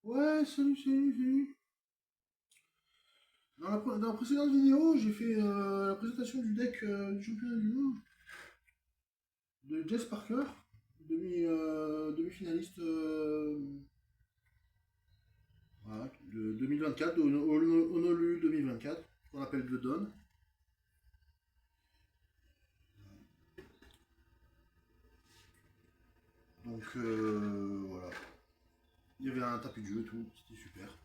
Ouais, salut. Dans la précédente vidéo, j'ai fait la présentation du deck du championnat du monde de Jess Parker, demi-finaliste voilà, de 2024, de Honolulu 2024, qu'on appelle The Dawn. Donc voilà, il y avait un tapis de jeu et tout, c'était super.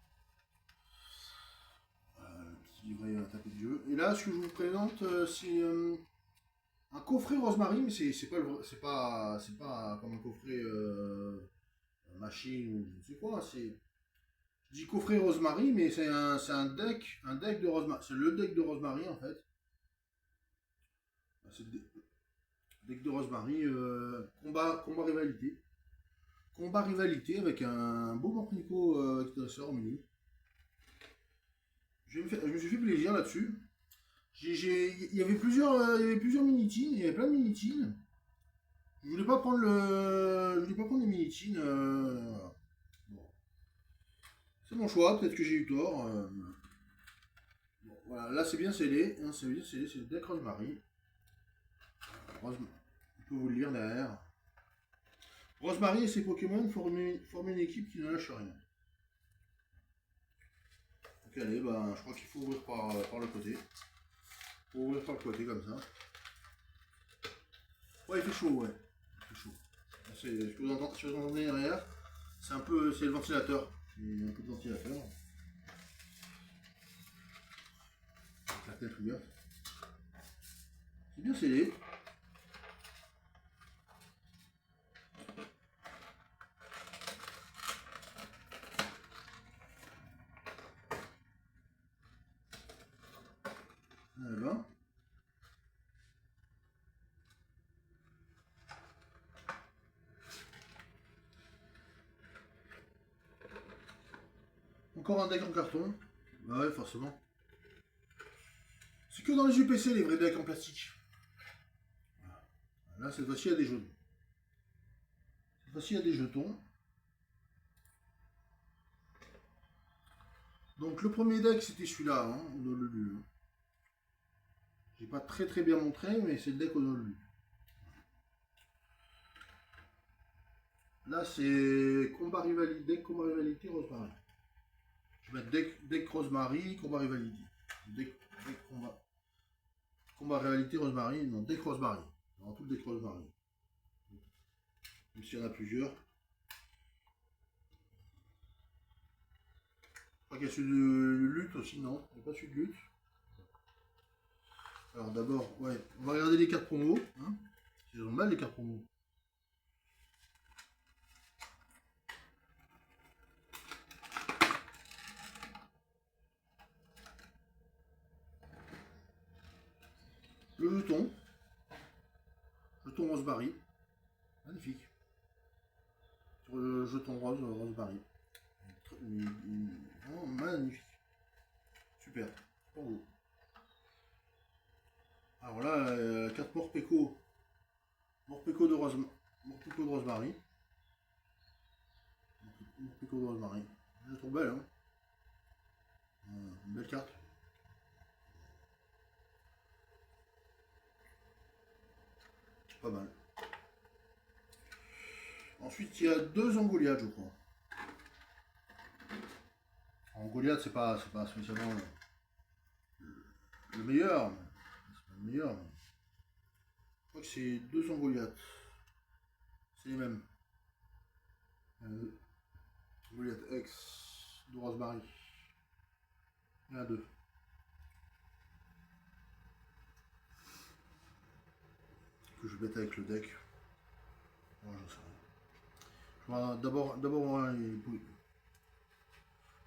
Petit livret, un tapis de jeu. Et là, ce que je vous présente, c'est un coffret Rosemary, mais c'est pas comme un coffret machine ou je ne sais quoi. Je dis coffret Rosemary, mais un deck de Rosemary. C'est le deck de Rosemary en fait. C'est le deck de Rosemary, combat rivalité. Combat rivalité avec un beau Morpeko expresseur au milieu. Je me suis fait plaisir là-dessus. Il y avait plusieurs mini-teams, il y avait plein de mini-teams. Je voulais pas prendre les mini-teams. Bon. C'est mon choix, peut-être que j'ai eu tort. Bon, voilà, là c'est bien scellé, hein, c'est bien scellé, c'est le deck Rosemary. On peut vous le lire derrière. Rosemary et ses Pokémon forment une équipe qui ne lâche rien. Donc allez, bah, je crois qu'il faut ouvrir par le côté. Faut ouvrir par le côté comme ça. Ouais, il fait chaud, ouais. Il fait chaud. Ce que vous entendez derrière, c'est le ventilateur. Il y a un peu de ventilateur. Avec la tête ouverte. C'est bien scellé. Voilà. Encore un deck en carton. Bah ouais, forcément. C'est que dans les UPC les vrais decks en plastique. Là, cette fois-ci, il y a des jetons. Cette fois-ci, il y a des jetons. Donc, le premier deck, c'était celui-là, hein, Honolulu. J'ai pas très bien montré, mais c'est le deck Honolulu. Là, c'est combat rivalité, Rosemary. Je vais mettre deck Rosemary, combat rivalité. Deck combat rivalité, Rosemary, non, deck Rosemary. Dans tout le deck Rosemary. Même s'il y en a plusieurs. Je crois qu'il y a celui de lutte aussi, non? Il n'y a pas celui de lutte. Alors d'abord, ouais, on va regarder les cartes promo. Hein. Ils ont mal les cartes promo. Le jeton Rosemary, magnifique. Sur le jeton Rosemary. Oh, magnifique. Super, pour vous. Alors là, carte Morpeko de Rosemary. Morpeko de Rosemary. Morpeko de Rosemary. Je la trouve belle, hein. Une belle carte. Pas mal. Ensuite, il y a deux Angoliath, je crois. Angoliath, c'est pas spécialement le meilleur. C'est pas le meilleur, mais je crois que c'est deux Angoliath. C'est les mêmes. Angoliath X de Rosemary. Il y en a deux. Que je vais mettre avec le deck. Ouais, j'en sais rien. D'abord,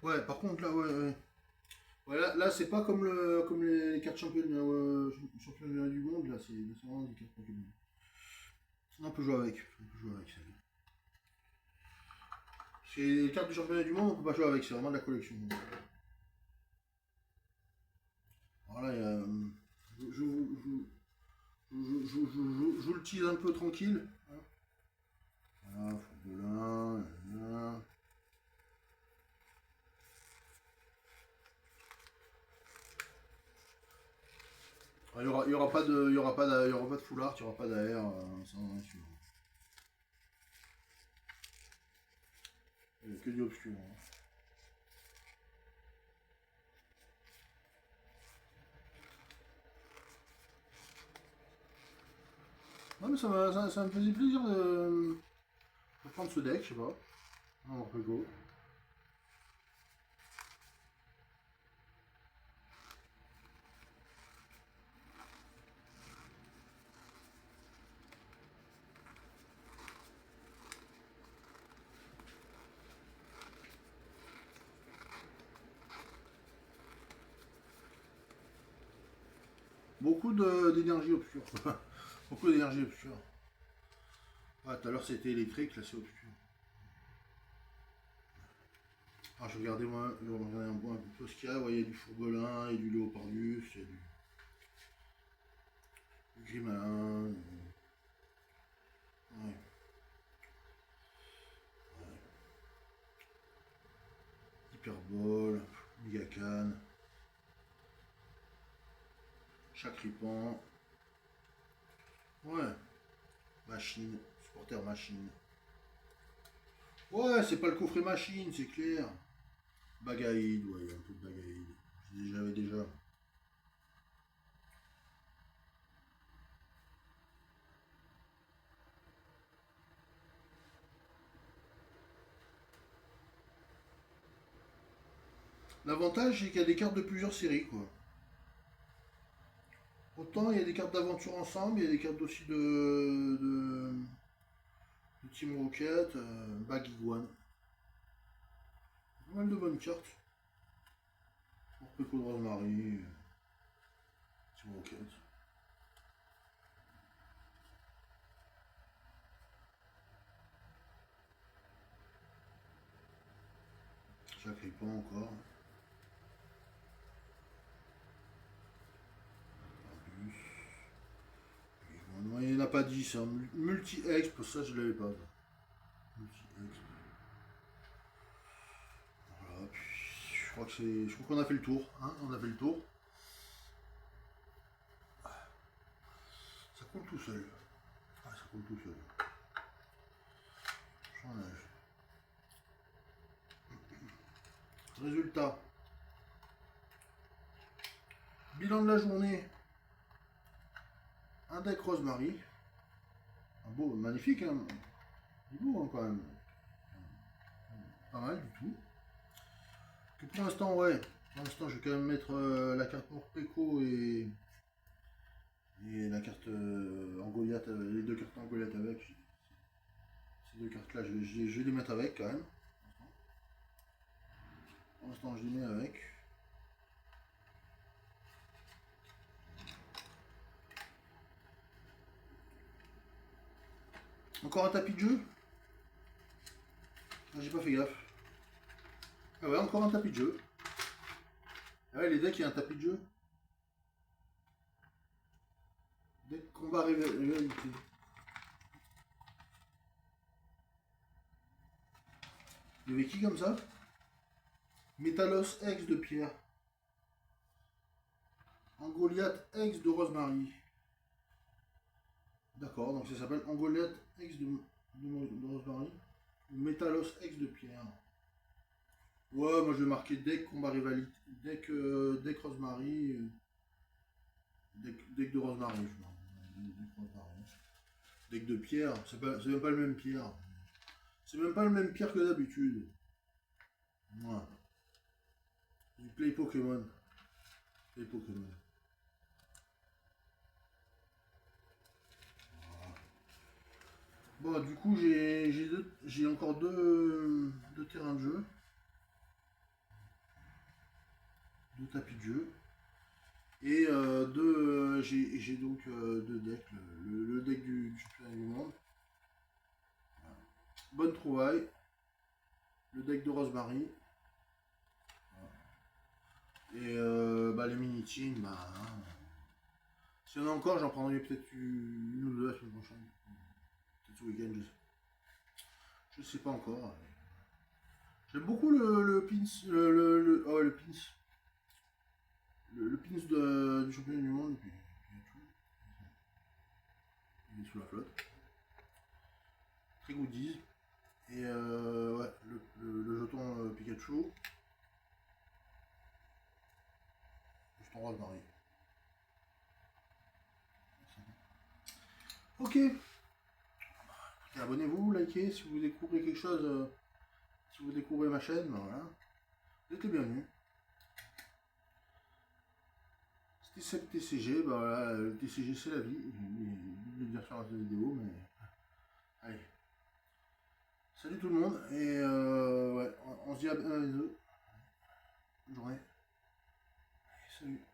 ouais, par contre, là, ouais. Ouais, là c'est pas comme les cartes championnats du monde, là, c'est vraiment des cartes Pokémon. On peut jouer avec. C'est les cartes du championnat du monde, on peut pas jouer avec, c'est vraiment de la collection. Alors là, je vous le tease un peu tranquille. Voilà, Fourbelin, Il y aura pas de, il y aura pas de, il y aura pas de foulard, il y aura pas d'air, ça en est sûr. Il n'y a que du obscur. Hein. Non mais ça me faisait plaisir de prendre ce deck, je sais pas. Un Orpego. Beaucoup d'énergie obscure. Beaucoup d'énergie obscure. Ah, tout à l'heure c'était électrique, là c'est obscur. Ah, je regardais moi, je regardais un peu ce qu'il y a. Ouais, il y a du Fourgolin, il y a du Léopardus, il y a du Grimalin. Ouais. Hyperbole, Gigacan, Chacripan. Ouais. Machine, supporter machine. Ouais, c'est pas le coffret machine, c'est clair. Bagaïd, ouais, il y a un peu de Bagaïd. J'avais déjà. L'avantage, c'est qu'il y a des cartes de plusieurs séries, quoi. Autant il y a des cartes d'aventure ensemble, il y a des cartes aussi de Team Rocket, Bag Iguane. Pas mal de bonnes cartes. Orpeco de Rosemary, Team Rocket. Sacré pas encore. Non, il n'y en a pas 10. Hein. Multi-exp, ça je l'avais pas. Multi-exp. Voilà, puis je crois qu'on a fait le tour. Hein, on a fait le tour. Ça coule tout seul. Ah, ça coule tout seul. Chanage. Résultat. Bilan de la journée. Un deck Rosemary. Un beau, magnifique, hein. Il est beau hein, quand même. Pas mal du tout. Que pour l'instant, ouais. Pour l'instant, je vais quand même mettre la carte Morpeko et la carte en Goliath, les deux cartes en Goliath avec. Ces deux cartes là, je vais les mettre avec quand même. Pour l'instant, je les mets avec. Encore un tapis de jeu. Ah, j'ai pas fait gaffe. Ah ouais, encore un tapis de jeu. Ah ouais, les decks, il y a un tapis de jeu. Deck combat rivalité. Il y avait qui comme ça? Métalos X de Pierre. Angoliath X de Rosemary. D'accord, donc ça s'appelle Angoliath X de Rosemary. Ou Métalos X de Pierre. Ouais, moi je vais marquer deck combat rivalité. Deck Rosemary. Deck de Rosemary, je vois. Deck de Pierre, c'est même pas le même Pierre. C'est même pas le même Pierre que d'habitude. Ouais. Du play Pokémon. Play Pokémon. Bon, du coup, j'ai encore deux terrains de jeu. Deux tapis de jeu. Et j'ai donc deux decks. Le deck du championnat du monde. Voilà. Bonne trouvaille. Le deck de Rosemary. Voilà. Et bah, les mini-teams, bah, hein. S'il y en a encore, j'en prendrai peut-être une ou deux la semaine prochaine. Peut-être ce week-end, je sais pas encore. J'aime beaucoup le pins. Le pins. Le pins du championnat du monde. Et puis sous la flotte. Très goodies. Et ouais, le jeton Pikachu. Juste en roi de marée. Ok. Abonnez-vous, likez si vous découvrez quelque chose, si vous découvrez ma chaîne, ben voilà. Vous êtes les bienvenus. C'était le TCG, ben voilà, le TCG c'est la vie. Je vais dire sur la vidéo, mais. Allez. Salut tout le monde, et ouais, on se dit à bientôt. Bonne journée. Allez, salut.